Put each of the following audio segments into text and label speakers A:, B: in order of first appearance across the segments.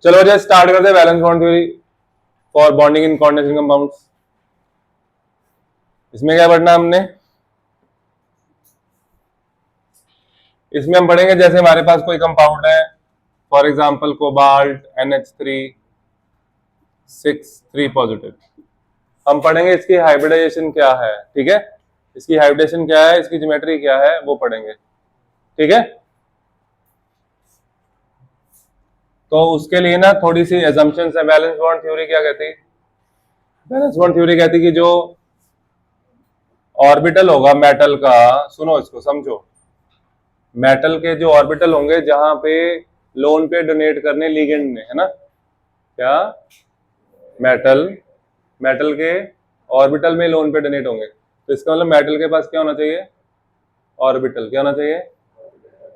A: चलो just start करते हैं valence bond theory for bonding in coordination compounds. इसमें क्या पढ़ना हमने, इसमें हम पढ़ेंगे जैसे हमारे पास कोई कंपाउंड है, for example cobalt NH3 positive, हम पढ़ेंगे इसकी हाइब्रिडाइजेशन क्या है, ठीक है, इसकी हाइब्रिडेशन क्या है, इसकी ज्योमेट्री क्या है, वो पढ़ेंगे, ठीक है। तो उसके लिए ना थोड़ी सी एजम्पशंस है। बैलेंस बॉन्ड थ्योरी क्या कहती है? बैलेंस बॉन्ड थ्योरी कहती है कि जो ऑर्बिटल होगा मेटल का, सुनो इसको समझो, मेटल के जो ऑर्बिटल होंगे जहां पे लोन पे डोनेट करने लिगेंड ने, है ना, क्या मेटल के ऑर्बिटल में लोन पे डोनेट होंगे, तो इसका मतलब मेटल के पास क्या होना चाहिए, ऑर्बिटल क्या होना चाहिए,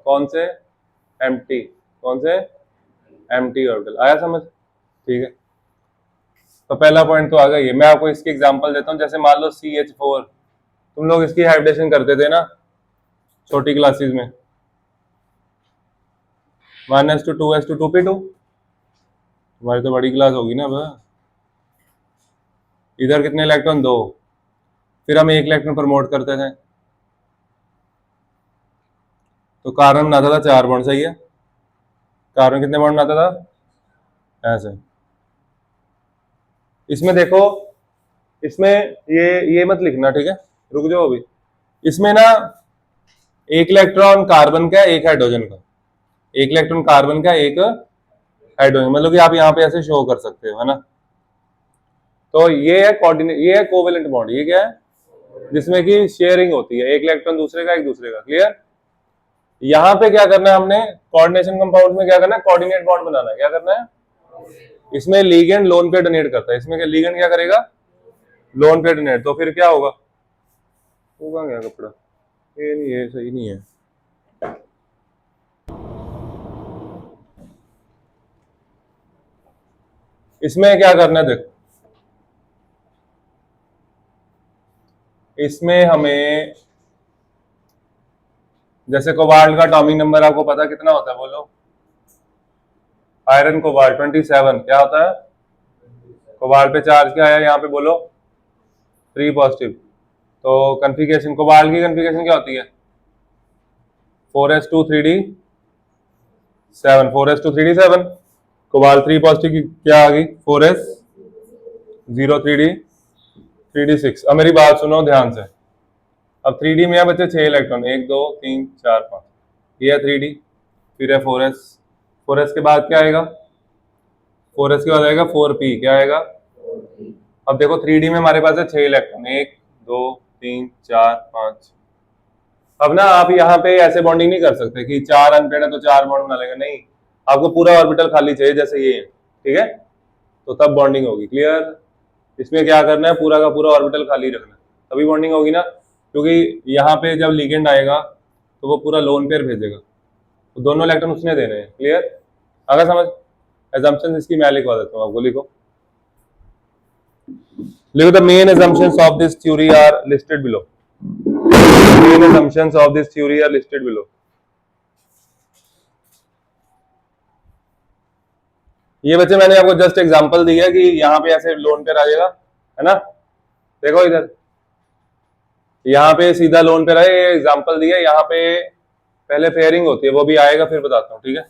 A: कौन से, एम्प्टी, कौन से, एम्प्टी ऑर्बिटल। आया समझ? ठीक है, तो पहला पॉइंट तो आ गया ये। मैं आपको इसकी एग्जांपल देता हूं, जैसे मान लो CH4, तुम लोग इसकी हाइब्रिडेशन करते थे ना छोटी क्लासेस में, 1s2 2s2 2p2, तुम्हारी तो बड़ी क्लास होगी ना। अब इधर कितने इलेक्ट्रॉन, 2, फिर हम 1 इलेक्ट्रॉन प्रमोट करते थे, तो कार्बन बनाता था 4 बॉन्ड, सही है, कार्बन कितने बॉन्ड बनाता था, ऐसे। इसमें देखो, इसमें ये मत लिखना, ठीक है, रुक जाओ अभी। इसमें ना 1 इलेक्ट्रॉन कार्बन का, 1 हाइड्रोजन का, 1 इलेक्ट्रॉन कार्बन का, 1 हाइड्रोजन, मतलब कि आप यहाँ पे ऐसे शो कर सकते हो, है ना। तो ये है कोऑर्डिनेट, ये है कोवेलेंट बॉन्ड, ये क्या है, जिसमें कि शेयरिंग होती है, 1 इलेक्ट्रॉन दूसरे का, एक दूसरे का, क्लियर। यहाँ पे क्या करना है हमने, कोऑर्डिनेशन कंपाउंड में क्या करना है, कोऑर्डिनेट बॉन्ड बनाना है, क्या करना है, इसमें लिगेंड लोन पे डोनेट करता है, इसमें क्या लिगेंड क्या करेगा, लोन पे डोनेट, तो फिर क्या होगा, होगा क्या कपड़ा, ये नहीं है, सही नहीं है। इसमें क्या करना है, देखो इसमें हमें, जैसे कोबाल्ट का एटॉमिक नंबर आपको पता कितना होता है, बोलो, आयरन कोबाल्ट 27, क्या होता है, कोबाल्ट पे चार्ज क्या है यहाँ पे, बोलो 3 पॉजिटिव। तो कन्फिगरेशन, कोबाल्ट की कन्फिगरेशन क्या होती है, 4s2 3d7, 4s2 3d7, cobalt 3 positive की क्या आ गई, 4s0 3d6। अब मेरी बात सुनो ध्यान से, अब 3d में बच्चे 6 इलेक्ट्रॉन, 1 2 3 4 5, ये है 3d, फिर है 4s के बाद क्या आएगा, 4s के बाद आएगा 4p, क्या आएगा, अब देखो 3d में हमारे पास है 6 इलेक्ट्रॉन, 1 2 3 4 5। अब ना आप यहाँ पे ऐसे बॉन्डिंग नहीं कर सकते कि 4 अनपेड है तो 4 बॉन्ड बना लेंगे, नहीं, आपको पूरा ऑर्बिटल खाली चाहिए जैसे ये है, ठीक है, तो तब बॉन्डिंग होगी, क्लियर। इसमें क्या करना है, पूरा का पूरा ऑर्बिटल खाली रखना, तभी बॉन्डिंग होगी ना, क्योंकि यहाँ पे जब लिगेंड आएगा तो वो पूरा लोन पेयर भेजेगा, तो दोनों इलेक्ट्रॉन उसने देने हैं, क्लियर, अगर समझ। एजम्पशन इसकी मैं लिखवा देता हूँ आपको, लिखो the main assumptions of this theory are listed below. Main assumptions of this theory are listed below. ये बच्चे मैंने आपको जस्ट एग्जांपल दिया कि यहाँ पे ऐसे लोन पे आ जाएगा, है ना, देखो इधर यहाँ पे सीधा लोन पे रहे, ये एग्जांपल दिया, यहाँ पे पहले पेयरिंग होती है, वो भी आएगा फिर बताता हूँ, ठीक है।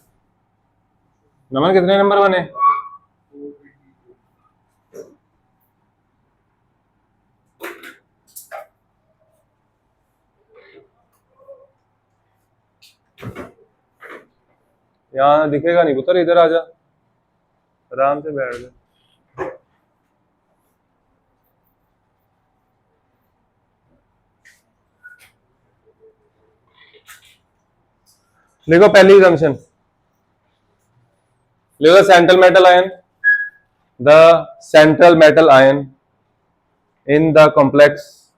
A: नमन कितने नंबर बने, यहाँ दिखेगा नहीं पुत्र, इधर आ जा, आराम से बैठ जा। देखो पहली assumption, देखो central metal ion, the central metal ion in the complex,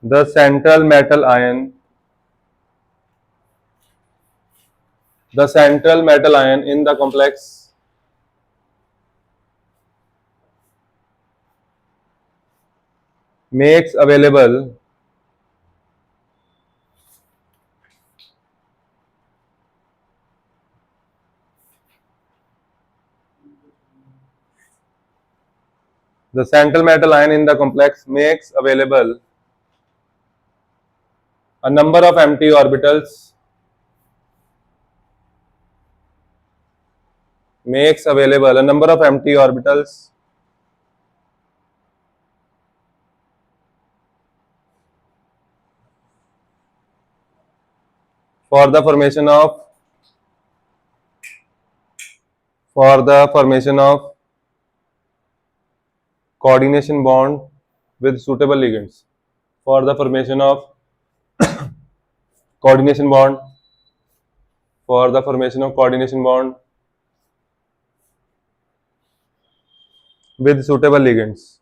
A: the central metal ion, the central metal ion in the complex makes available The central metal ion in the complex makes available a number of empty orbitals. Makes available a number of empty orbitals for the formation of coordination bond with suitable ligands. For the formation of coordination bond. For the formation of coordination bond with suitable ligands.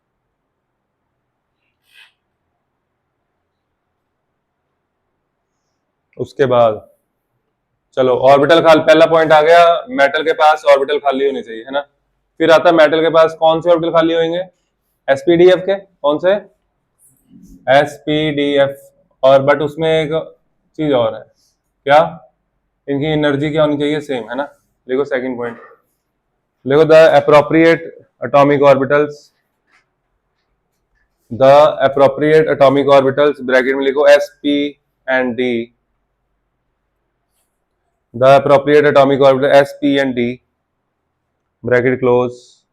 A: उसके बाद चलो orbital खाली, पहला point आ गया, metal के पास orbital खाली होनी चाहिए, है ना। फिर आता है मेटल के पास कौन से ऑर्बिटल खाली होंगे, एसपीडीएफ के, कौन से, एसपीडीएफ। और बट उसमें एक चीज और है, क्या, इनकी एनर्जी क्या होनी चाहिए, सेम, है ना। देखो सेकंड पॉइंट, देखो the appropriate atomic orbitals, the appropriate atomic orbitals, bracket में लिखो S P and D, the appropriate atomic orbital s, p and d, bracket close,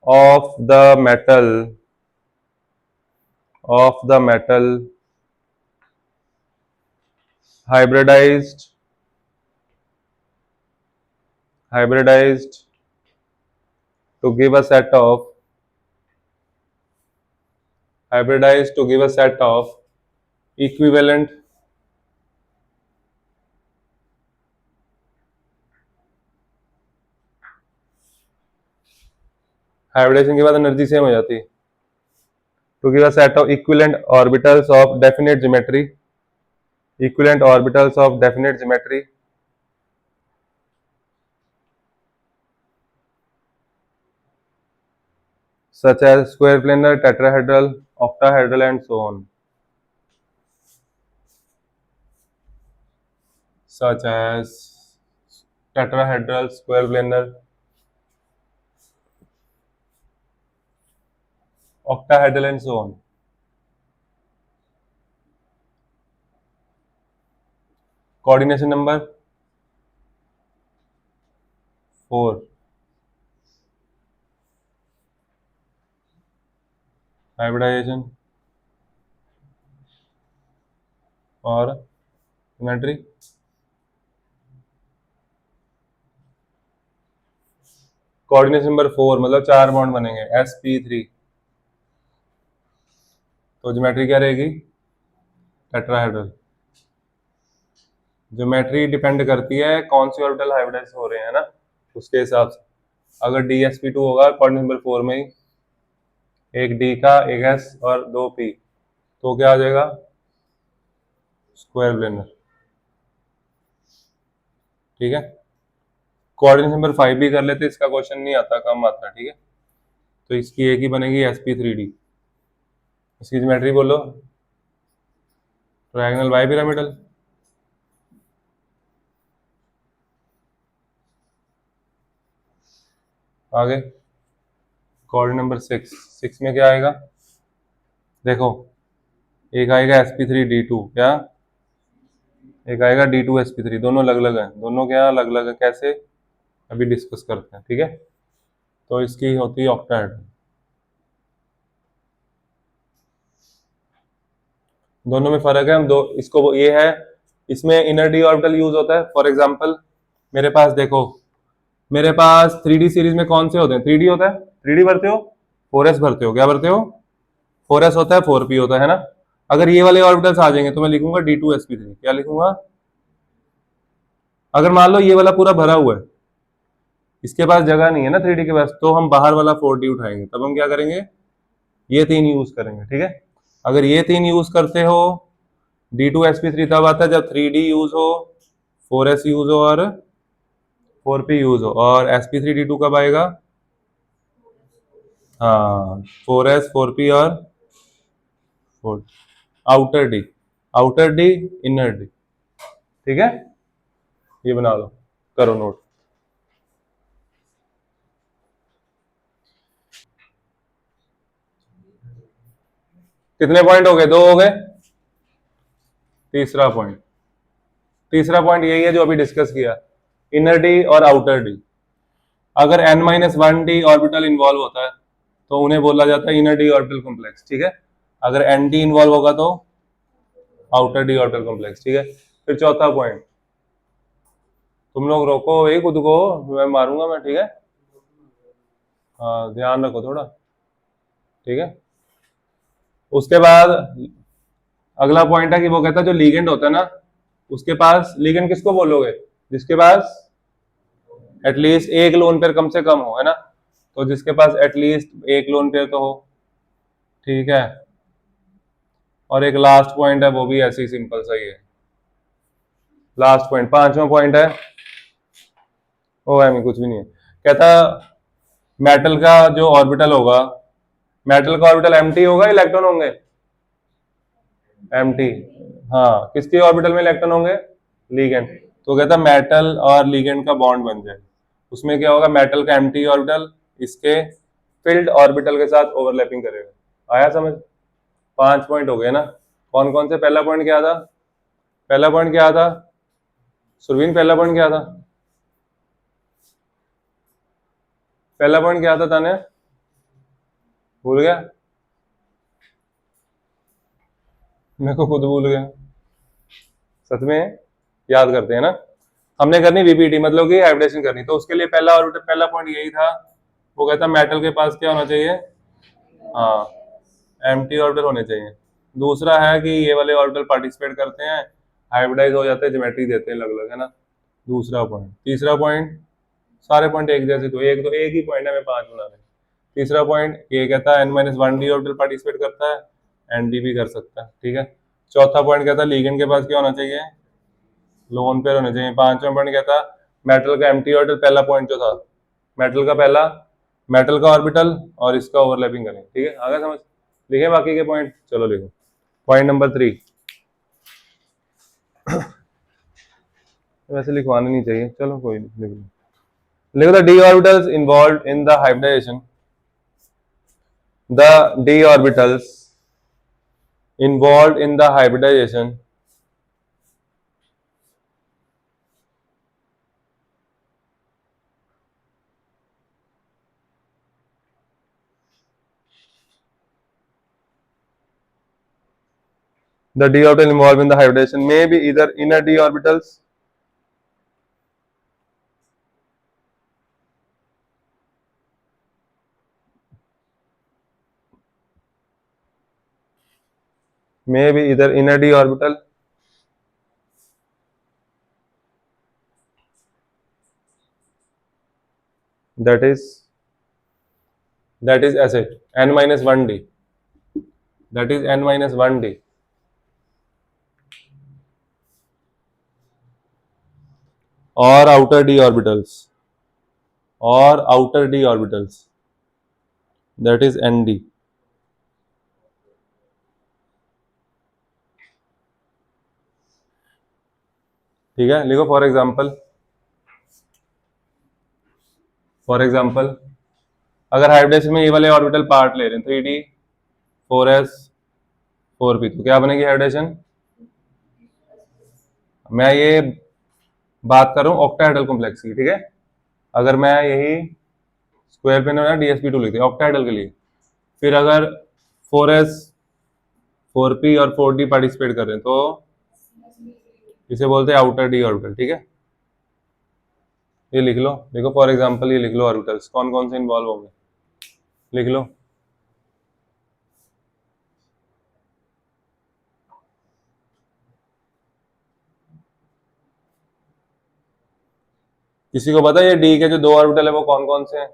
A: of the metal hybridized to give a set of equivalent hybridization के बाद energy same हो जाती है, to give a set of equivalent orbitals of definite geometry, such as square planar, tetrahedral, octahedral and so on, such as tetrahedral, square planar, octahedral and so on. Coordination number 4, hybridization और symmetry. Coordination number 4 मतलब 4 bond बनेंगे sp3, तो geometry क्या रहेगी, tetrahedral. Geometry depend करती है कौन सी orbital hybridise हो रहे हैं ना, उसके हिसाब से। अगर dsp2 होगा कोऑर्डिनेशन नंबर 4 में ही, एक डी का, एक एस और 2 पी, तो क्या आ जाएगा, स्क्वायर प्लेनर, ठीक है। कोऑर्डिनेशन नंबर 5 भी कर लेते, इसका क्वेश्चन नहीं आता, कम आता है, ठीक है। तो इसकी एक ही बनेगी sp3d। इसकी ज्योमेट्री बोलो, ट्रायंगल बाई पिरामिडल, आगे कोऑर्डिनेट नंबर 6 में क्या आएगा, देखो एक आएगा sp3d2, क्या, एक आएगा d2sp3, दोनों अलग अलग हैं, दोनों क्या अलग अलग है, कैसे अभी डिस्कस करते हैं, ठीक है। तो इसकी होती है ऑक्टाहेड्रल, दोनों में फर्क है, हम दो इसको, ये है, इसमें इनर डी ऑर्बिटल यूज होता है। फॉर एग्जांपल मेरे पास देखो, मेरे पास 3D सीरीज में कौन से होते हैं, 3D होता है, 3D भरते हो, 4s भरते हो, क्या भरते हो, 4s होता है, 4p होता है ना। अगर ये वाले ऑर्बिटल्स आ जाएंगे तो मैं लिखूंगा d2sp3, क्या लिखूंगा। अगर मान लो ये वाला पूरा भरा हुआ है, इसके पास जगह नहीं है ना 3D के पास, तो हम बाहर वाला 4D उठाएंगे, तब हम क्या करेंगे, ये 3 यूज करेंगे, ठीक है। अगर ये 3 यूज करते हो, d2sp3 तब आता है जब 3D यूज हो, 4s यूज हो और 4p यूज हो। और sp3d2 कब आएगा, हाँ 4s 4p और 4 आउटर डी इनर डी, ठीक है। ये बना लो, करो नोट। कितने पॉइंट हो गए? 2 हो गए। तीसरा पॉइंट यही है जो अभी डिस्कस किया, इनर डी और आउटर डी। अगर n-1 d ऑर्बिटल इन्वॉल्व होता है तो उन्हें बोला जाता है इनर डी ऑर्बिटल कॉम्प्लेक्स, ठीक है। अगर nd इन्वॉल्व होगा तो आउटर डी ऑर्बिटल कॉम्प्लेक्स, ठीक है। फिर चौथा पॉइंट, तुम लोग रोको भाई खुद को, मैं मारूंगा मैं, ठीक है। हाँ ध्यान रखो थोड़ा, ठीक है। उसके बाद अगला पॉइंट है कि वो कहता है जो लीगेंड होता है ना, उसके पास, लीगेंड किसको बोलोगे? जिसके पास एटलीस्ट एक लोन पेयर कम से कम हो, है ना। तो जिसके पास एटलीस्ट एक लोन पेयर तो हो, ठीक है। और एक लास्ट पॉइंट है, वो भी ऐसे ही सिंपल सा ही है। लास्ट पॉइंट, पांचवा पॉइंट है, ओ आई कुछ भी नहीं है। कहता मेटल का जो ऑर्बिटल होगा, मेटल का ऑर्बिटल एम्प्टी होगा, इलेक्ट्रॉन होंगे एम्प्टी। हाँ, किसके ऑर्बिटल में इलेक्ट्रॉन होंगे? लीगेंड। तो कहता मेटल और लीगेंड का बॉन्ड बन जाए, उसमें क्या होगा? मेटल का एम्प्टी ऑर्बिटल इसके फिल्ड ऑर्बिटल के साथ ओवरलैपिंग करेगा। आया समझ? 5 पॉइंट हो गए ना। कौन कौन से? पहला पॉइंट क्या था? पहला पॉइंट क्या था सुरवीन? पहला पॉइंट क्या था? पहला पॉइंट क्या था ताने? भूल गया? मेरे को खुद भूल गया सच में। याद करते हैं ना, हमने करनी वीपीटी, मतलब कि हाइब्रिडेशन करनी। तो उसके लिए पहला ऑर्बिटल, पहला पॉइंट यही था, वो कहता मेटल के पास क्या होना चाहिए? हाँ, एम्प्टी ऑर्बिटल होने चाहिए। दूसरा है कि ये वाले ऑर्बिटल पार्टिसिपेट करते हैं, हाइब्रिडाइज हो जाते हैं, ज्योमेट्री देते हैं अलग अलग, है ना। दूसरा पॉइंट। तीसरा पॉइंट, सारे पॉइंट एक जैसे, तो एक ही पॉइंट है, मैं 5 बना रहे। तीसरा पॉइंट ये कहता है n-1d ऑर्बिटल पार्टिसिपेट करता है, nd भी कर सकता है, ठीक है। चौथा पॉइंट कहता है लीगेंड के पास क्या होना चाहिए? लोन पेयर होने चाहिए। पांचवा पॉइंट कहता मेटल का एम्प्टी ऑर्बिटल, पहला पॉइंट जो था मेटल का, पहला मेटल का ऑर्बिटल और इसका ओवरलैपिंग करें, ठीक है। आगे समझ? लिखे बाकी के पॉइंट? चलो लिखो। पॉइंट नंबर 3, वैसे लिखवाने नहीं चाहिए, चलो कोई नहीं, लिख लो। लिखो the d orbitals involved in the hybridization, the d orbitals involved in the hybridization the d orbital involved in the hybridization may be either inner d orbitals that is ऐसे n-1d, that is n-1d, और outer d orbitals, that is nd, ठीक है। लिखो for example अगर hybridisation में ये वाले orbital part ले रहे हैं 3d 4s 4p, तो क्या बनेगी हाइब्रिडेशन? मैं ये बात कर रहा हूँ ऑक्टाहेड्रल कॉम्प्लेक्स की, ठीक है। अगर मैं यही स्क्वायर पे ना dsp2 लिखते हैं ऑक्टाहेड्रल के लिए, फिर अगर 4s 4p और 4d पार्टिसिपेट कर रहे हैं तो इसे बोलते हैं आउटर डी ऑर्बिटल, ठीक है। ये लिख लो, देखो फॉर एग्जांपल ये लिख लो ऑर्बिटल्स कौन कौन से इन्वॉल्व होंगे, लिख लो। किसी को पता है ये डी के जो 2 ऑर्बिटल है वो कौन कौन से हैं?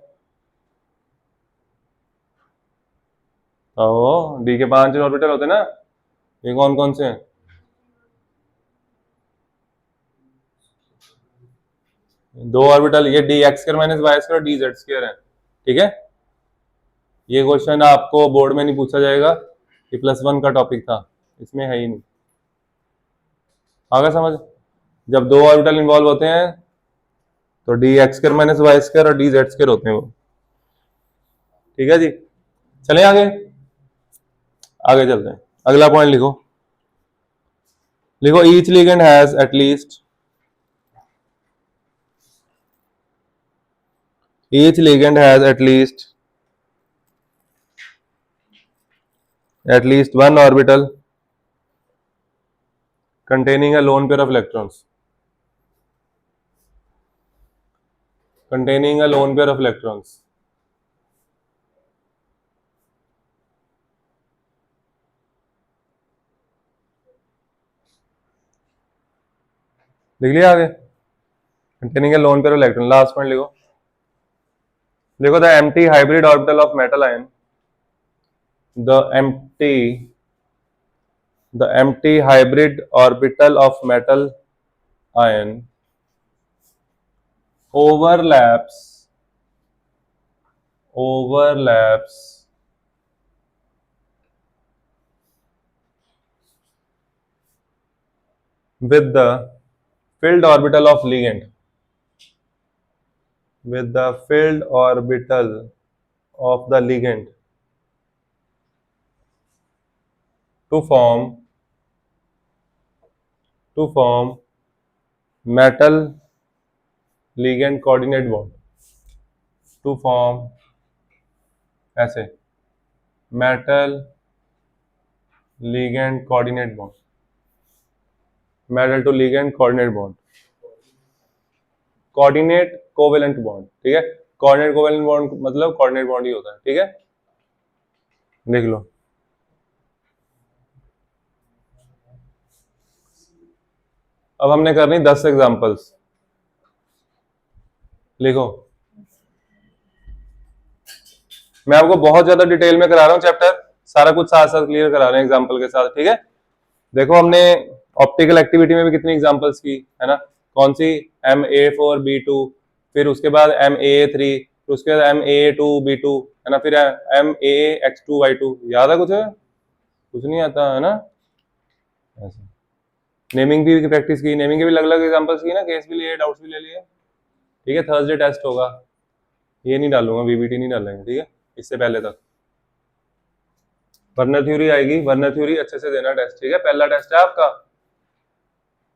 A: डी के 5 ऑर्बिटल होते हैं ना, ये कौन कौन से हैं? दो ऑर्बिटल, ये d x square minus y square d z square है, ठीक है। ये क्वेश्चन आपको बोर्ड में नहीं पूछा जाएगा, ये +1 का टॉपिक था, इसमें है ही नहीं। आगे समझ? जब 2 ऑर्बिटल इन्वॉल्व होते हैं तो d x square minus y square और डी जेड स्क्वायर होते हैं वो, ठीक है जी। चले आगे। आगे चलते हैं, अगला पॉइंट लिखो। लिखो each ligand has at least, each ligand has at least one orbital containing a lone pair of electrons, containing a lone pair of electrons. लिख लिया आगे, containing a lone pair of electron. Last point लिखो, लिखो the empty hybrid orbital of metal ion, the empty hybrid orbital of metal ion overlaps with the filled orbital of ligand, with the filled orbital of the ligand to form metal ligand coordinate bond, to form ऐसे metal ligand coordinate bond, metal to ligand coordinate bond, coordinate covalent bond, ठीक है। coordinate covalent bond मतलब coordinate bond ही होता है, ठीक है, देख लो। अब हमने करनी 10 एग्जांपल्स, लिखो। मैं आपको बहुत ज्यादा डिटेल में करा रहा हूँ चैप्टर, सारा कुछ साथ साथ क्लियर करा रहे हैं एग्जांपल के साथ, ठीक है। देखो हमने ऑप्टिकल एक्टिविटी में भी कितनी एग्जांपल्स की है ना, कौन सी, MA4B2, फिर उसके बाद MAA3, फिर उसके बाद MAA2B2 है ना, फिर MAX2Y2, याद है कुछ है? कुछ नहीं आता है ना। ऐसे नेमिंग भी प्रैक्टिस की, नेमिंग के भी अलग अलग एग्जांपल्स की ना, केस भी लिए, डाउट्स भी ले लिए, ठीक है। थर्सडे टेस्ट होगा, ये नहीं डालूंगा, VBT नहीं डालेंगे, ठीक है, इससे पहले तक। वर्नर थ्योरी आएगी, वर्नर थ्योरी अच्छे से देना टेस्ट, ठीक है, पहला टेस्ट है आपका,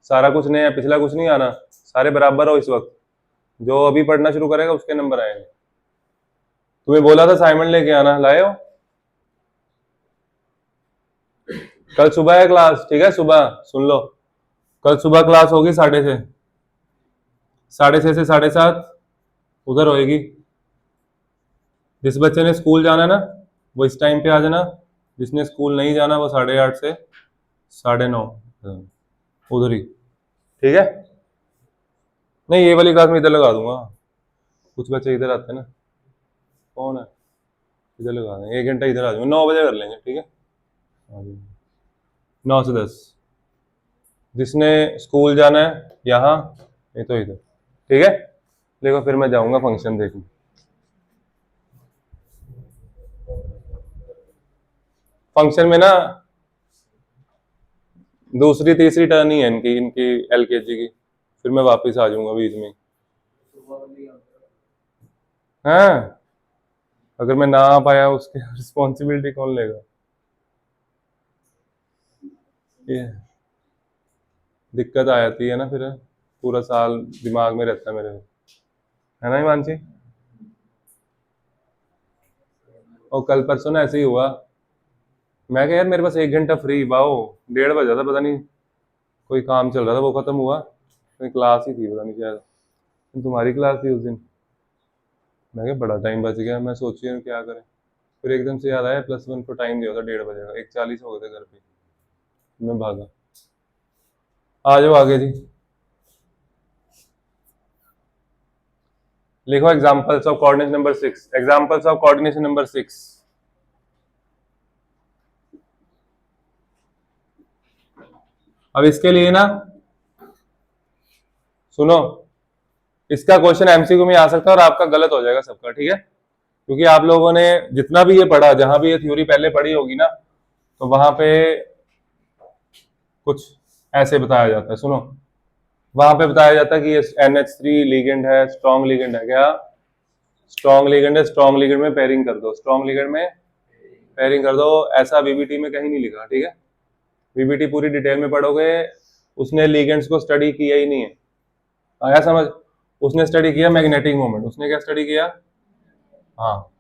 A: सारा कुछ नहीं है, पिछला कुछ नहीं आना, सारे बराबर हो इस वक्त, जो अभी पढ़ना शुरू करेगा उसके नंबर आएंगे। तुम्हें बोला था असाइनमेंट लेके आना, लाए हो? कल सुबह है क्लास, ठीक है, सुबह सुन लो, कल सुबह क्लास होगी 6:30 से 7:30 उधर होएगी। जिस बच्चे ने स्कूल जाना ना वो इस टाइम पे आ जाना, जिसने स्कूल नहीं जाना वो 8:30 से 9:30 उधर ही, ठीक है। नहीं ये वाली क्लास में इधर लगा दूंगा, कुछ बच्चे इधर आते हैं ना, कौन है, इधर लगा देंगे, 1 घंटा इधर आ जाऊंगा, 9 बजे कर लेंगे, ठीक है, 9 से 10। जिसने स्कूल जाना है यहाँ, नहीं तो इधर, ठीक है। देखो फिर मैं जाऊंगा फंक्शन देखने। फंक्शन में ना दूसरी तीसरी टर्न ही है इनकी LKG की, फिर मैं वापस आ जाऊंगा बीच में। हाँ अगर मैं ना आ पाया उसकी रिस्पॉन्सिबिलिटी कौन लेगा? ये दिक्कत आ जाती है ना, फिर पूरा साल दिमाग में रहता है मेरे, है ना हिमांशी? और कल परसों ना ऐसे ही हुआ, मैं कहा यार मेरे पास 1 घंटा फ्री, वाओ 1:30 बजा था, पता नहीं कोई काम चल रहा था, वो खत्म हुआ, कोई क्लास ही थी पता नहीं शायद, तुम्हारी क्लास थी उस दिन। मैं कहा बड़ा टाइम बच गया, मैं सोची क्या करें, फिर एकदम से याद आया +1 को टाइम दिया था 1:30 बजे का, 1:40 हो गए थे घर पे, मैं भागा। आ जाओ आगे जी, लिखो examples of coordination number 6, examples of coordination number 6। अब इसके लिए ना सुनो, इसका क्वेश्चन MCQ में आ सकता है और आपका गलत हो जाएगा सबका, ठीक है, क्योंकि आप लोगों ने जितना भी ये पढ़ा, जहां भी ये थ्योरी पहले पढ़ी होगी ना, तो वहां पे कुछ ऐसे बताया जाता है, सुनो, वहां पे बताया जाता है कि ये NH3 लिगेंड है, स्ट्रॉन्ग लिगेंड है, क्या स्ट्रॉन्ग लिगेंड है, स्ट्रॉन्ग लिगेंड में पेयरिंग कर दो, स्ट्रॉन्ग लिगेंड में पेयरिंग कर दो। ऐसा वीबीटी में कहीं नहीं लिखा, ठीक है। वीबीटी पूरी डिटेल में पढ़ोगे, उसने लिगेंड्स को स्टडी किया ही नहीं है। आया समझ? उसने स्टडी किया मैग्नेटिक मोमेंट। उसने क्या स्टडी किया? हाँ,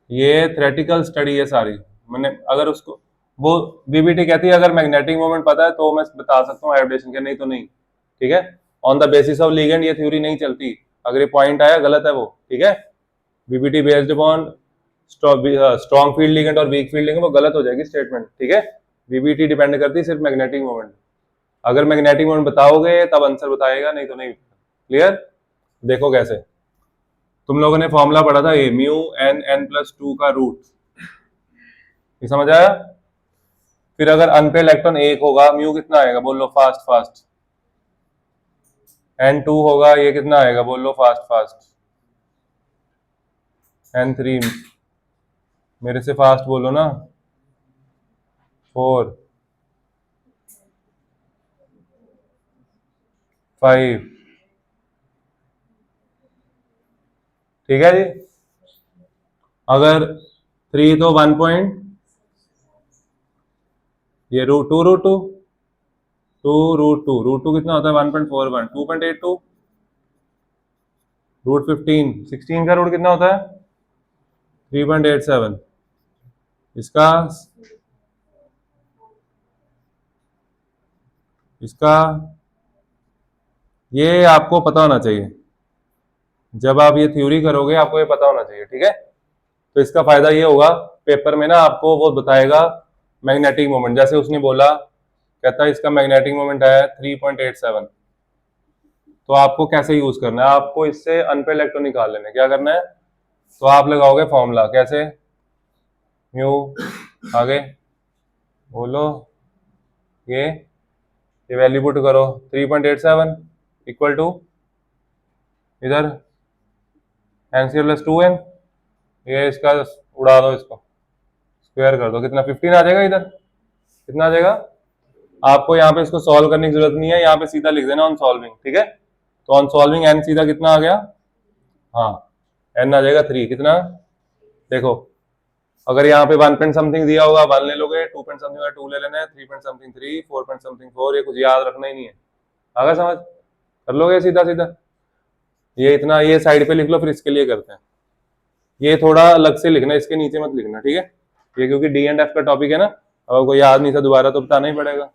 A: ये थ्योरेटिकल स्टडी है सारी। मैंने अगर उसको वो वीबीटी कहती है अगर मैग्नेटिक मोमेंट पता है तो मैं बता सकता हूँ आयोडेशन के, नहीं तो नहीं, ठीक है। On the basis of ligand ये थ्योरी नहीं चलती। अगर ये पॉइंट आया गलत है वो, ठीक है। VBT based upon strong field ligand और वीक फील्ड लिगेंड, वो गलत हो जाएगी स्टेटमेंट, ठीक है। वीबीटी डिपेंड करती है सिर्फ मैग्नेटिक मोमेंट। अगर मैग्नेटिक मोमेंट बताओगे तब आंसर बताएगा, नहीं तो नहीं। क्लियर? देखो कैसे, तुम लोगों ने फॉर्मूला पढ़ा था ये म्यू एन एन प्लस 2 का रूट, ये समझ आया? फिर अगर अनपेड इलेक्ट्रॉन 1 होगा, म्यू कितना आएगा बोल लो फास्ट फास्ट। N2 होगा, ये कितना आएगा बोल लो फास्ट फास्ट। N3, मेरे से फास्ट बोलो ना। 4, 5, ठीक है जी। अगर 3 तो 1 पॉइंट, ये रूट टू कितना होता है 1.41, 2.82, रूट 15, 16 का रूट कितना होता है 3.87, इसका इसका ये आपको पता होना चाहिए। जब आप ये थ्योरी करोगे आपको ये पता होना चाहिए, ठीक है। तो इसका फायदा ये होगा, पेपर में ना आपको वो बताएगा मैग्नेटिक मोमेंट। जैसे उसने बोला, कहता है इसका मैग्नेटिक मोमेंट है 3.87, तो आपको कैसे यूज करना है, आपको इससे अनपेड इलेक्ट्रॉन निकाल लेने। क्या करना है, तो आप लगाओगे फॉर्मूला, कैसे, म्यू, आगे बोलो, ये वैल्यू पुट करो 3.87 इक्वल टू इधर एनसीआर प्लस 2n, ये इसका उड़ा दो, इसको स्क्वायर कर दो, कितना 15 आ जाएगा। इधर कितना आ जाएगा? आपको यहाँ पे इसको सॉल्व करने की जरूरत नहीं है, यहाँ पे सीधा लिख देना ऑन सॉल्विंग, ठीक है। तो ऑन सॉल्विंग एन सीधा कितना आ गया, हाँ एन आ जाएगा 3। कितना देखो, अगर यहाँ पे 1 पॉइंट समथिंग दिया होगा 1 ले लोगे, 2 पॉइंट समथिंग 2 ले लेना है, 3 पॉइंट समथिंग 3, 4 पॉइंट समथिंग 4, ये कुछ याद रखना ही नहीं है। आगे समझ कर लोगे सीधा सीधा। ये इतना ये साइड पे लिख लो, फिर इसके लिए करते हैं। ये थोड़ा अलग से लिखना, इसके नीचे मत लिखना, ठीक है। ये क्योंकि डी एंड एफ का टॉपिक है ना, अगर कोई याद नहीं था दोबारा तो बताना ही पड़ेगा।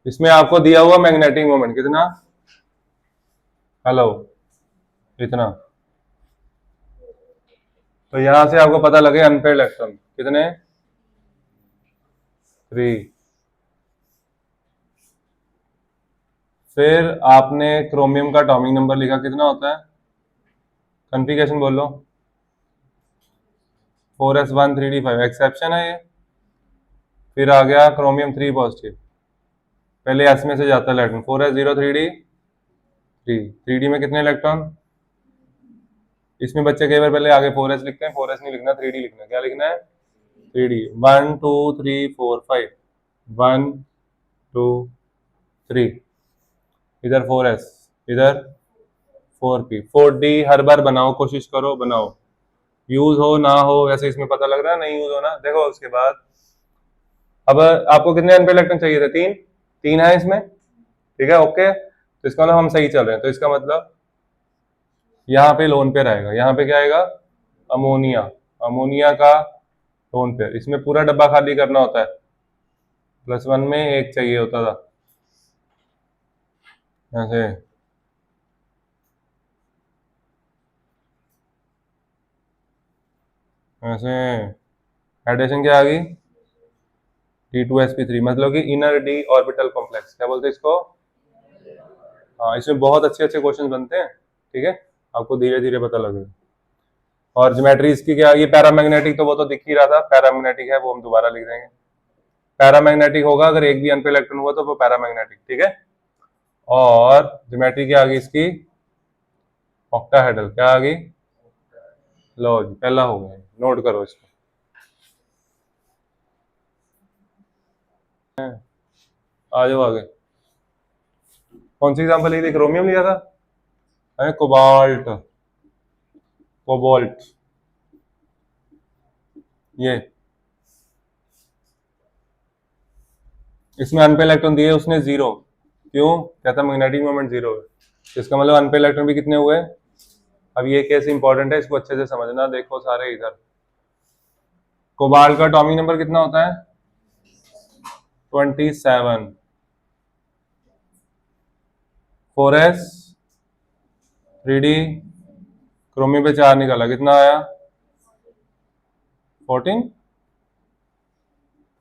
A: इसमें आपको दिया हुआ मैग्नेटिक मोमेंट कितना, हेलो, इतना। तो यहां से आपको पता लगे अनपेड इलेक्ट्रॉन कितने, 3। फिर आपने क्रोमियम का एटॉमिक नंबर लिखा, कितना होता है, कॉन्फ़िगरेशन बोलो, 4s1 3d5, एक्सेप्शन है ये। फिर आ गया क्रोमियम 3 पॉजिटिव, पहले एस में से जाता है इलेक्ट्रॉन, 4s0 3d में कितने इलेक्ट्रॉन, इसमें बच्चे कई बार पहले आगे 4s लिखते हैं, 4s नहीं लिखना, 3d लिखना। क्या लिखना है, 3d, 1 2 3 4 5, 1 2 3, इधर 4s, इधर 4p, 4d हर बार बनाओ, कोशिश करो बनाओ, यूज हो ना हो, वैसे इसमें पता लग रहा है नहीं यूज होना। देखो उसके बाद अब आपको कितने अनपेड इलेक्ट्रॉन चाहिए थे, 3 है इसमें, ठीक है, ओके। तो इसका मतलब हम सही चल रहे हैं, तो इसका मतलब यहाँ पे लोन पेयर आएगा, यहाँ पे क्या आएगा, अमोनिया, अमोनिया का लोन पेयर। इसमें पूरा डब्बा खाली करना होता है, +1 में 1 चाहिए होता था, ऐसे। ऐसे हाइड्रेशन क्या आ गई, D2sp3, मतलब कि इनर डी ऑर्बिटल कॉम्प्लेक्स, क्या बोलते हैं इसको। हाँ, इसमें बहुत अच्छे अच्छे क्वेश्चन बनते हैं, ठीक है, आपको धीरे धीरे पता लगेगा। और ज्योमेट्री इसकी क्या, ये पैरामैग्नेटिक तो वो तो दिख ही रहा था, पैरामैग्नेटिक है, वो हम दोबारा लिख देंगे। पैरामैग्नेटिक होगा अगर एक भी अनपेड इलेक्ट्रॉन हुआ तो वो पैरामैग्नेटिक, ठीक है। और ज्योमेट्री क्या आ गई इसकी, ऑक्टाहेड्रल, क्या आ गई, लो जी पहला हो गया, नोट करो इसको। आ जाओ आगे, कौन सी एग्जाम्पल ली थी, क्रोमियम लिया था, अरे कोबाल्ट, कोबाल्ट, ये इसमें अनपे इलेक्ट्रॉन दिए उसने 0, क्यों? कहता मैग्नेटिक मोमेंट 0 है। इसका मतलब अनपे इलेक्ट्रॉन भी कितने हुए? अब ये केस इंपॉर्टेंट है, इसको अच्छे से समझना। देखो सारे इधर, कोबाल्ट का एटॉमिक नंबर कितना होता है? 27। 4s 3d, क्रोमियम पे 4 निकाला, कितना आया? 14।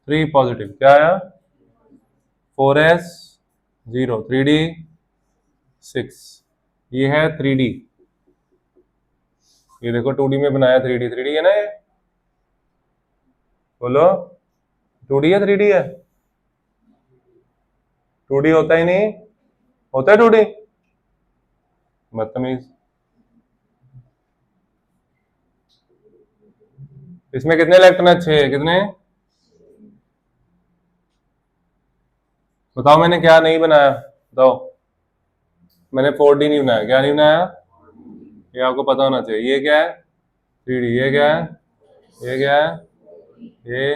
A: 3 पॉजिटिव, क्या आया? 4s 0, 3d 6। ये है 3d। ये देखो 2d में बनाया, 3d, 3d है ना ये? बोलो 2d है 3d है? 2d होता ही नहीं, होता है 2d? बदतमीज। इसमें कितने इलेक्ट्रॉन है? 6। कितने? बताओ मैंने क्या नहीं बनाया, बताओ। मैंने 4d नहीं बनाया, क्या नहीं बनाया? ये आपको पता होना चाहिए। ये क्या है? 3d। ये क्या है? ये क्या है? ये।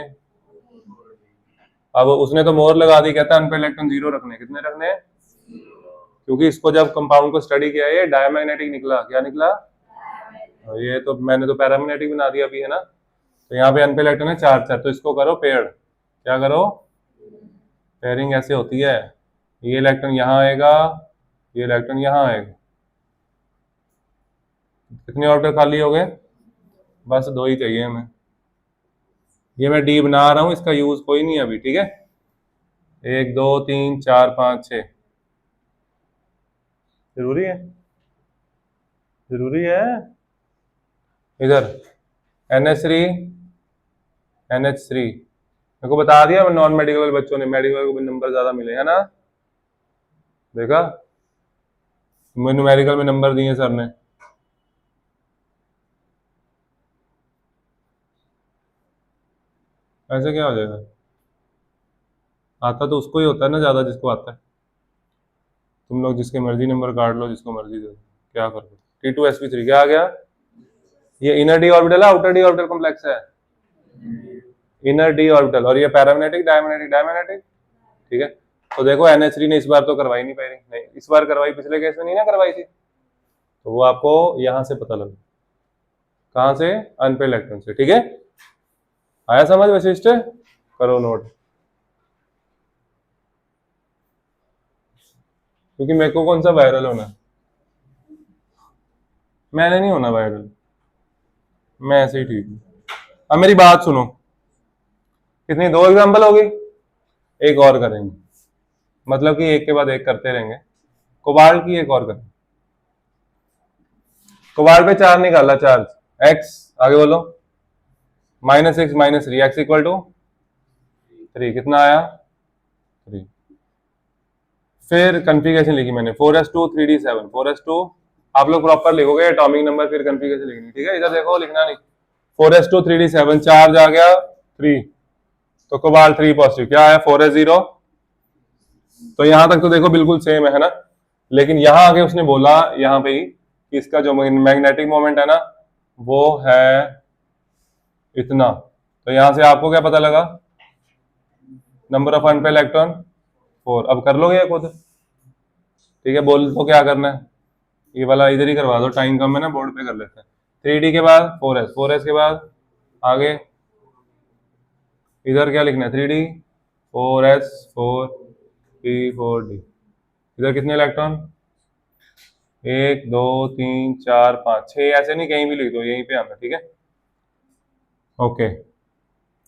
A: अब उसने तो मोहर लगा दी, कहता है अनपे इलेक्ट्रॉन 0 रखने। कितने रखने हैं? क्योंकि इसको जब कंपाउंड को स्टडी किया, ये डायमैग्नेटिक निकला। क्या निकला? ये तो मैंने तो पैरामैग्नेटिक बना दिया अभी, है ना? तो यहाँ पे अनपे इलेक्ट्रॉन है 4 4, तो इसको करो पेयर। क्या करो? पेयरिंग ऐसे होती है। ये इलेक्ट्रॉन यहाँ आएगा, ये इलेक्ट्रॉन यहाँ आएगा। कितने ऑर्बिटल खाली हो गए? बस 2 ही चाहिए हमें। ये मैं डी बना रहा हूँ, इसका यूज कोई नहीं है अभी, ठीक है? 1 2 3 4 5 6 जरूरी है, जरूरी है। इधर NH3 NH3 मेरे को बता दिया नॉन मेडिकल बच्चों ने, मेडिकल को भी नंबर ज्यादा मिले, है ना? देखा, न्यूमेरिकल में नंबर दिए सर ने। ऐसे क्या हो जाएगा? आता तो उसको ही होता है ना ज्यादा, जिसको आता है। तुम लोग जिसके मर्जी नंबर काट लो, जिसको मर्जी दे दो, क्या फर्क है? T2sp3 क्या आ गया? ये इनर डी ऑर्बिटल है, आउटर डी ऑर्बिटल कॉम्प्लेक्स है? Inner D orbital. और ये पैरामैग्नेटिक डायमैग्नेटिक? डायमैग्नेटिक, ठीक है। तो देखो NH3 ने इस बार तो करवाई नहीं पाई, नहीं इस बार करवाई, पिछले केस में नहीं ना करवाई थी। तो वो आपको यहां से पता लगा। कहां से? अनपे इलेक्ट्रॉन से, ठीक है? आया समझ वशिष्ठ? करो नोट, क्योंकि मेरे को कौन सा वायरल होना है? मैंने नहीं होना वायरल, मैं ऐसे ही ठीक हूँ। अब मेरी बात सुनो, कितनी 2 एग्जाम्पल होगी, एक और करेंगे, मतलब कि एक के बाद एक करते रहेंगे। कोबाल्ट की एक और करेंगे। कोबाल्ट पे 4 निकाला चार्ज, x, आगे बोलो, -6 -3, x इक्वल टू 3, कितना आया? 3। फिर कन्फिगरेशन लिखी मैंने 4s2 3d7, 4s2, आप लोग प्रॉपर लिखोगे एटॉमिक नंबर, फिर कन्फिगरेशन लिखनी, ठीक है? इधर देखो, लिखना नहीं। 4s2 3d7, चार्ज आ गया 3, तो कोबाल्ट 3 पॉजिटिव, क्या है? 4s0। तो यहां तक तो देखो बिल्कुल सेम है ना? लेकिन यहां आगे उसने बोला यहां पे ही कि इसका जो मैग्नेटिक मोमेंट है ना, वो है इतना। तो यहां से आपको क्या पता लगा? Number of unpaired electron 4। अब कर लोगे खुद, ठीक है? बोल तो क्या करना है, ये वाला इधर ही करवा दो, टाइम कम है ना, बोर्ड पे कर लेते हैं। 3d के बाद 4s, 4s के बाद आगे इधर क्या लिखना है? 3d 4s 4 p 4d। इधर कितने इलेक्ट्रॉन? 1 2 3 4 5 6, ऐसे नहीं, कहीं भी लिख दो, यहीं पे आना, ठीक है? ओके।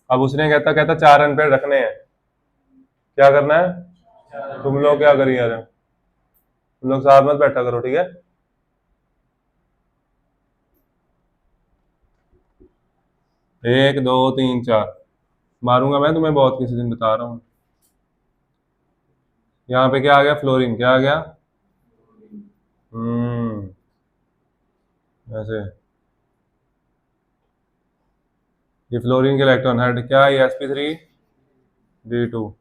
A: अब उसने कहता कहता 4 अनपेड रखने हैं, क्या करना है? तुम लोग क्या करिए यार, तुम लोग साथ मत बैठा करो, ठीक है? एक दो तीन चार मारूंगा मैं तुम्हें बहुत, किसी दिन बता रहा हूँ। यहाँ पे क्या आ गया? फ्लोरीन, क्या आ गया? ऐसे, ये फ्लोरीन के इलेक्ट्रॉन हेड क्या है? sp3d2।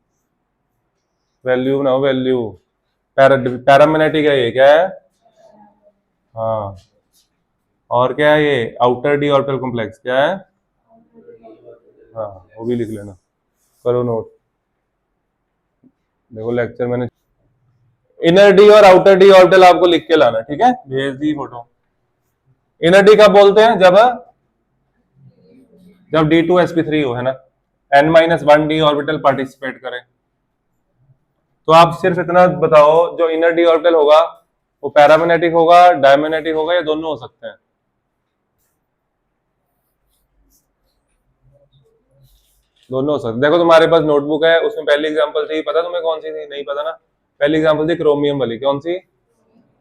A: वैल्यू बनाओ, वैल्यू। पैरामैग्नेटिक है ये, क्या है? हाँ, और क्या है ये आउटर डी ऑर्बिटल कॉम्प्लेक्स क्या है? हाँ, वो भी लिख लेना, करो नोट। देखो लेक्चर मैंने इनर डी और आउटर डी ऑर्बिटल आपको लिख के लाना, ठीक है, भेज दी फोटो। इनर डी कब बोलते हैं? जब D2sp3 हो, है ना, n-1 डी ऑर्बिटल पार्टिसिपेट करे। तो आप सिर्फ इतना बताओ, जो इनर डी ऑर्बिटल होगा वो पैरामैग्नेटिक होगा, डायमैग्नेटिक होगा, या दोनों हो सकते हैं? दोनों हो सकते हैं। देखो तुम्हारे पास नोटबुक है, उसमें पहली एग्जांपल थी, पता तुम्हें कौन सी थी? नहीं पता ना? पहली एग्जांपल थी क्रोमियम वाली, कौन सी?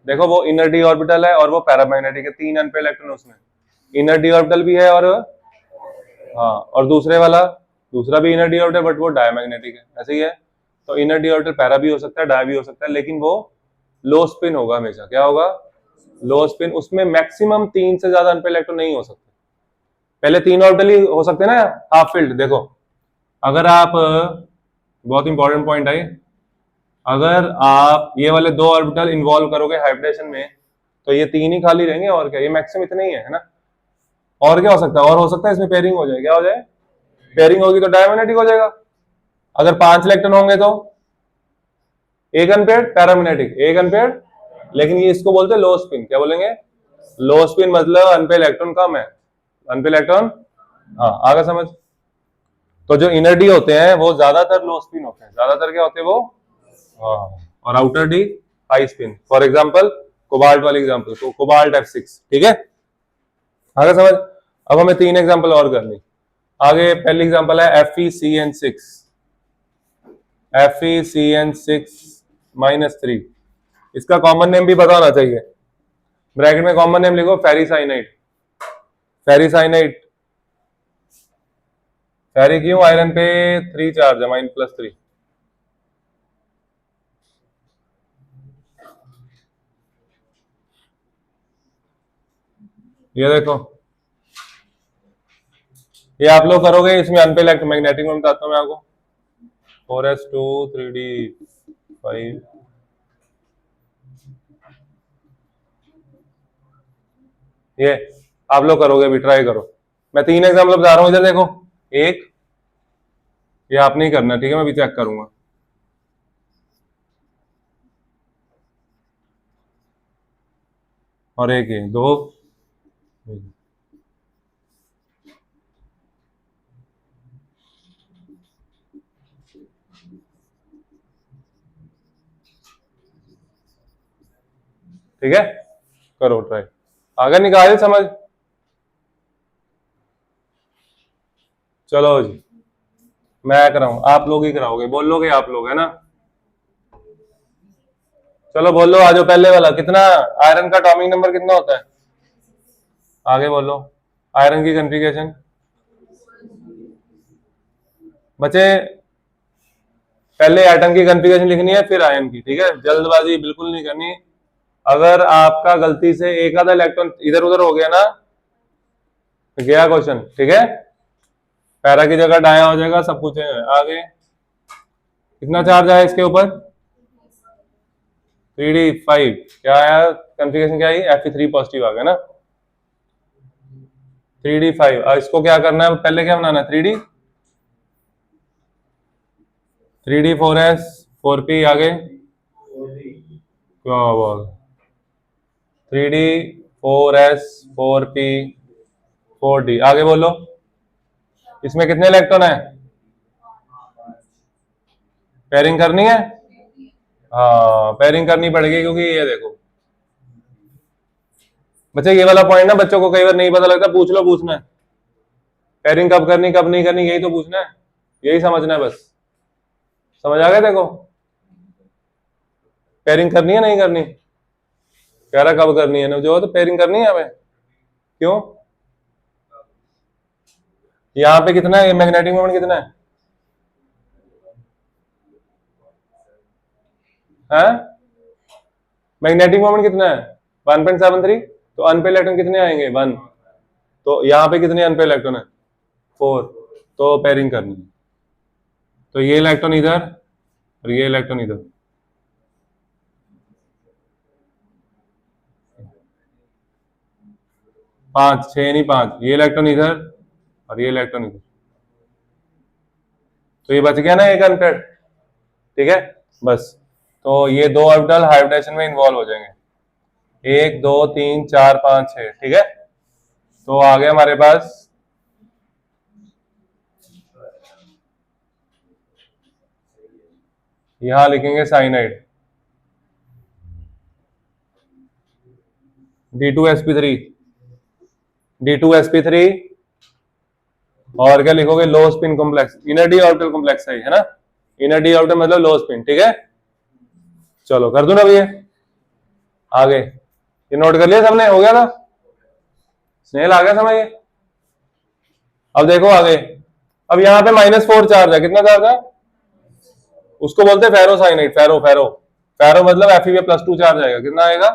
A: देखो वो इनर डी ऑर्बिटल है और वो पैरामैग्नेटिक है, 3 अनपेयर इलेक्ट्रॉन उसमें। इनर डी ऑर्बिटल भी है और हाँ, और दूसरे वाला दूसरा भी इनर डी ऑर्बिटल, बट वो डायमैग्नेटिक है, ऐसे ही है। तो इनर डी ऑर्बिटल पैरा भी हो सकता है, डाय भी हो सकता है, लेकिन वो लो स्पिन होगा हमेशा। क्या होगा? लो स्पिन। उसमें मैक्सिमम 3 से ज्यादा अनपेयर इलेक्ट्रॉन नहीं हो सकते। पहले 3 ऑर्बिटल ही हो सकते हैं ना, हाफ फील्ड। देखो अगर आप बहुत इंपॉर्टेंट पॉइंट है, अगर आप ये वाले 2 ऑर्बिटल इन्वॉल्व करोगे हाइब्रिडेशन में, तो ये 3 ही खाली रहेंगे, और क्या, ये मैक्सिमम इतने ही है ना। और क्या हो सकता है? और हो सकता है इसमें पेयरिंग हो जाए। क्या हो जाए? पेयरिंग होगी तो डायमैग्नेटिक हो जाएगा। अगर 5 इलेक्ट्रॉन होंगे तो एक अनपेयर्ड पैरामैग्नेटिक, एक अनपेयर्ड। लेकिन ये इसको बोलते हैं लो स्पिन। क्या बोलेंगे? लो स्पिन, मतलब अनपेयर्ड इलेक्ट्रॉन कम है, अनपेयर्ड इलेक्ट्रॉन। हाँ, आगे समझ। तो जो इनर डी होते हैं वो ज्यादातर लो स्पिन होते हैं, ज्यादातर क्या होते हैं वो? हाँ, और outer D high spin. For example cobalt वाली एग्जांपल, तो कोबाल्ट F6, ठीक है, आगे समझ। अब हमें 3 एग्जांपल और करनी। आगे पहली एग्जांपल है FeCN6, FeCN6-3। इसका कॉमन नेम भी पता होना चाहिए। ब्रैकेट में कॉमन नेम लिखो, फेरिसाइनाइड। फेरिसाइनाइड, फेरी क्यों? आयरन पे 3 चार्ज है, -+3। ये देखो, ये आप लोग करोगे, इसमें अनपेयर मैग्नेटिक में बताता हूँ मैं आपको। 4s2 3d5, ये आप लोग करोगे, अभी ट्राई करो। मैं 3 एग्जाम्पल बता रहा हूँ, इधर देखो। एक, ये आप नहीं करना, ठीक है, मैं भी चेक करूंगा। और एक ये, दो, ठीक है, करो ट्राई। आगे निकाले समझ। चलो जी, मैं कराऊं, आप लोग ही कराओगे, बोलोगे आप लोग, है ना? चलो बोलो, आ जाओ। पहले वाला कितना, आयरन का एटॉमिक नंबर कितना होता है? आगे बोलो, आयरन की कॉन्फ़िगरेशन। बच्चे पहले एटम की कॉन्फ़िगरेशन लिखनी है, फिर आयन की, ठीक है, जल्दबाजी बिल्कुल नहीं करनी। अगर आपका गलती से एक आधा इलेक्ट्रॉन इधर उधर हो गया ना, गया क्वेश्चन, ठीक है। पैरा की जगह डाया हो जाएगा, सब कुछ है। आगे कितना चार्ज आया इसके ऊपर? 3d5। क्या आया कॉन्फ़िगरेशन? क्या आई? Fe3 पॉजिटिव आ गया ना, 3d5। इसको क्या करना है, पहले क्या बनाना है? 3d 3d4s 4p। आगे क्या बोल, 3d4s 4p 4d। आगे बोलो, इसमें कितने इलेक्ट्रॉन है? पेयरिंग करनी है? हाँ, पेयरिंग करनी पड़ेगी, क्योंकि ये देखो बच्चे, ये वाला पॉइंट ना बच्चों को कई बार नहीं पता लगता, पूछ लो, पूछना है पेयरिंग कब करनी कब नहीं करनी, यही तो पूछना है, यही समझना है बस। समझ आ गया? देखो, पेयरिंग करनी है नहीं करनी, कह रहा कब करनी है ना, जो तो पेयरिंग करनी है हमें। क्यों? यहाँ पे कितना है मैग्नेटिक मोमेंट, कितना है? मैग्नेटिक मोमेंट कितना है? 1.73। तो अनपेयर इलेक्ट्रॉन कितने आएंगे? 1। तो यहाँ पे कितने अनपेयर इलेक्ट्रॉन है? 4। तो पेयरिंग करनी है, तो ये इलेक्ट्रॉन इधर और ये इलेक्ट्रॉन इधर। 5, 6 नहीं 5, ये इलेक्ट्रॉन इधर और ये इलेक्ट्रॉन इधर, तो ये बच गया ना एक अनपेड। ठीक है, बस तो ये दो ऑर्बिटल हाइब्रिडेशन में इन्वॉल्व हो जाएंगे, 1 2 3 4 5 6। ठीक है, तो आ गया हमारे पास यहां लिखेंगे साइनाइड D2sp3, D2sp3, और क्या लिखोगे, लो spin complex, inner D orbital complex है ना, इनर डी ऑर्बिटल मतलब लो स्पिन। ठीक है, चलो कर दूं ना भैया आगे, ये नोट कर लिया सबने, हो गया था, स्नेल आ गया समझ ये। अब देखो आगे, अब यहाँ पे -4 चार्ज है, कितना चार्ज है, उसको बोलते हैं फेरोसाइनाइड, फेरो फेरो फेरो मतलब Fe+2 चार्ज आएगा, कितना आएगा,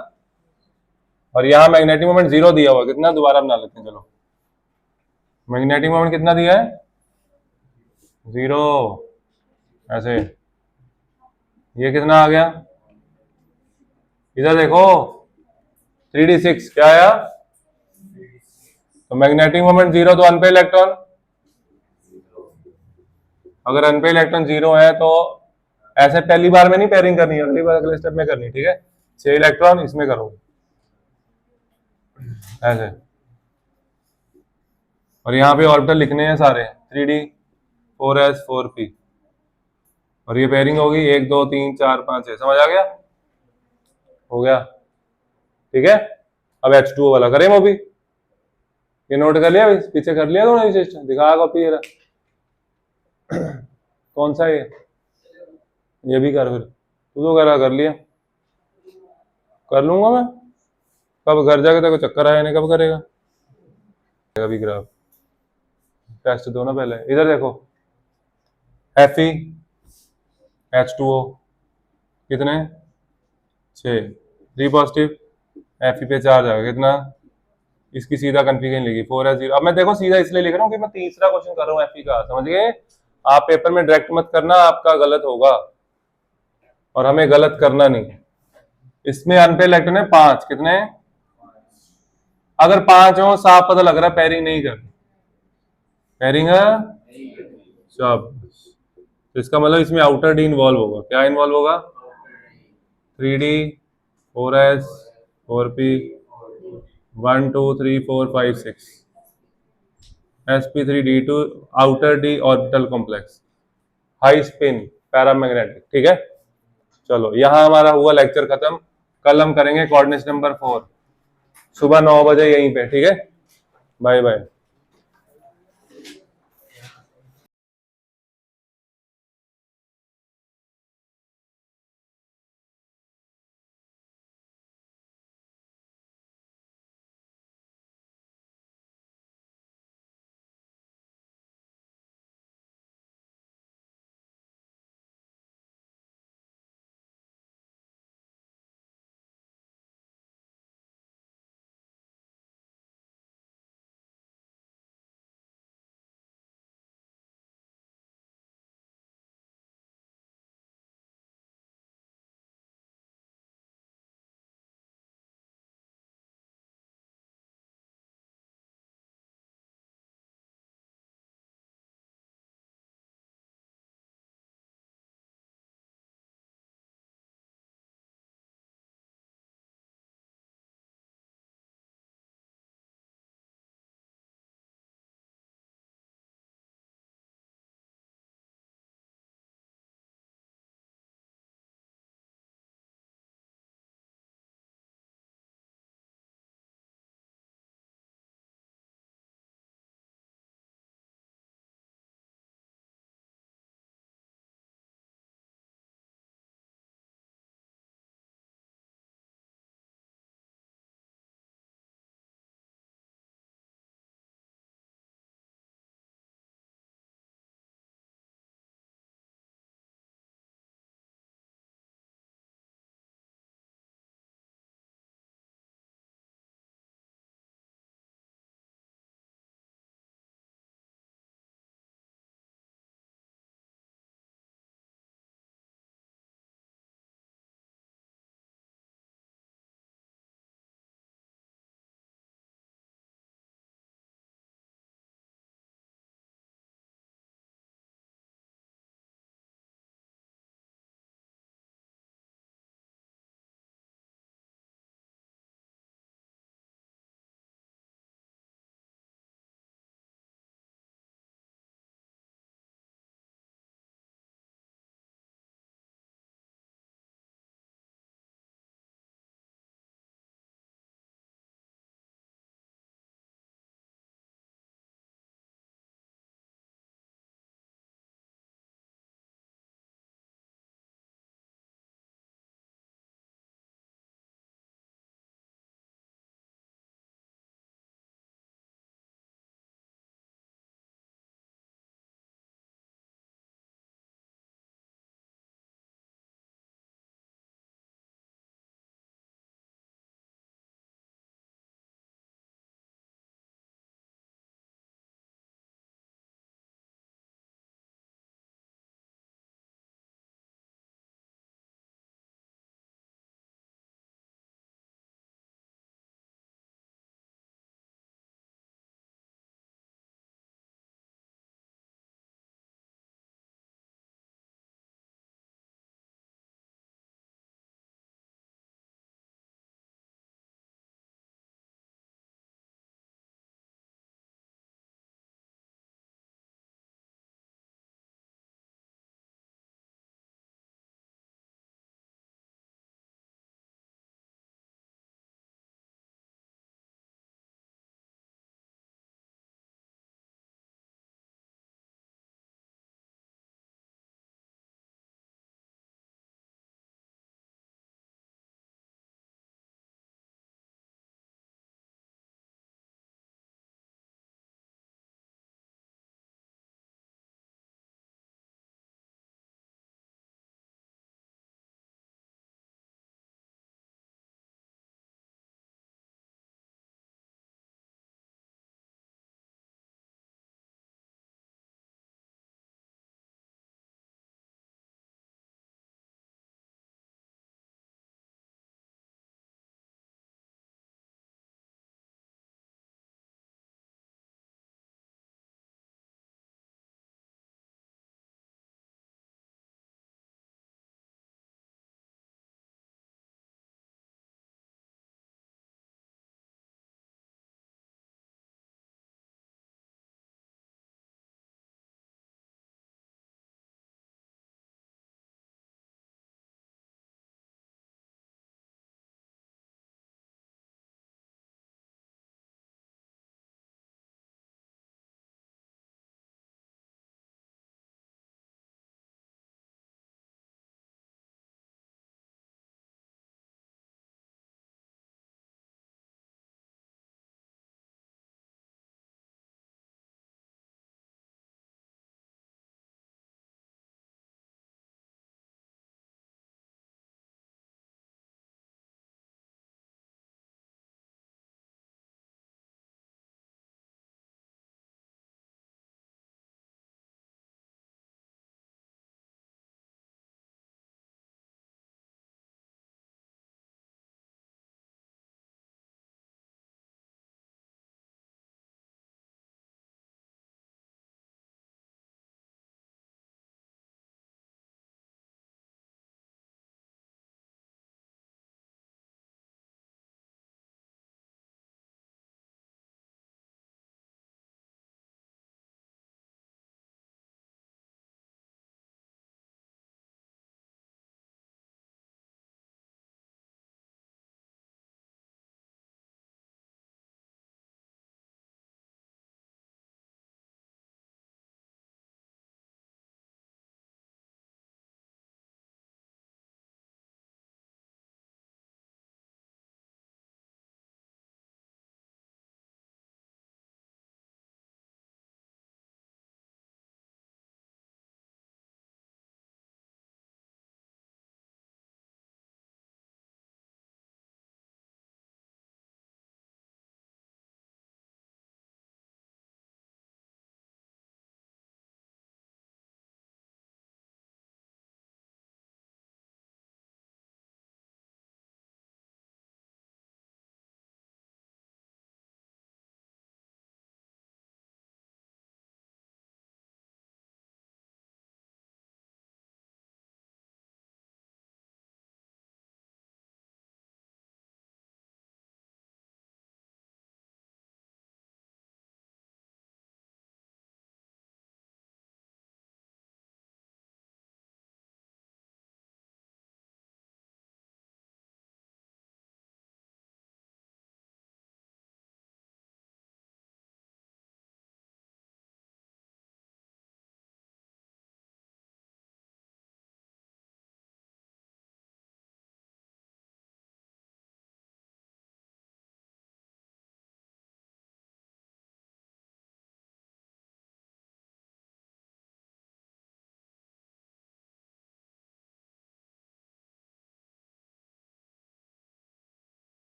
A: और यहाँ मैग्नेटिक मोमेंट 0 दिया हुआ, कितना, दोबारा बना लेते हैं, चलो मैग्नेटिक मोमेंट कितना दिया है, 0, ऐसे, ये कितना आ गया, इधर देखो 3d6 क्या आया, तो मैग्नेटिक मोमेंट 0, तो अनपेड इलेक्ट्रॉन, अगर अनपेड इलेक्ट्रॉन 0 है तो ऐसे पहली बार में नहीं पेयरिंग करनी, अगली बार अगले स्टेप में करनी। ठीक है, 6 इलेक्ट्रॉन इसमें करो ऐसे, और यहाँ पे ऑर्बिटल लिखने हैं सारे 3d 4s 4p, और ये पेयरिंग होगी 1 2 3 4 5 6, समझ आ गया, हो गया। ठीक है, अब H2O वाला करें वो भी, ये नोट कर लिया, पीछे कर लिया थोड़ा विशेष, दिखा कॉपी ये कौन सा ये भी कर, फिर तू तो कर लिया, कर लूंगा मैं, कब घर जाके तेरे को चक्कर आया नहीं, कब करेगा अभी ग्राफ, टेस्ट दो ना पहले, इधर देखो Fe H2O कितने, 6, 3 पॉजिटिव, Fe पे चार्ज आएगा कितना, इसकी सीधा कन्फिगरेशन लिखी 4s0। अब मैं देखो सीधा इसलिए लिख रहा हूँ कि मैं तीसरा क्वेश्चन कर रहा हूँ Fe का, समझ गए, आप पेपर में डायरेक्ट मत करना, आपका गलत होगा, और हमें गलत करना नहीं। इसमें अनपेड इलेक्ट्रॉन है 5, कितने, अगर 5 हो साफ पता लग रहा है पेयरिंग नहीं करनी, पेयरिंग है सब, तो इसका मतलब इसमें आउटर डी इन्वॉल्व होगा, क्या इन्वॉल्व होगा, 3d 4s 4p 1 2 3 4 5 6 sp3d2 outer D orbital complex, high spin paramagnetic. ठीक है, चलो यहाँ हमारा हुआ लेक्चर खत्म, कल हम करेंगे कोऑर्डिनेट नंबर 4 सुबह 9 बजे यहीं पे। ठीक है, बाय बाय।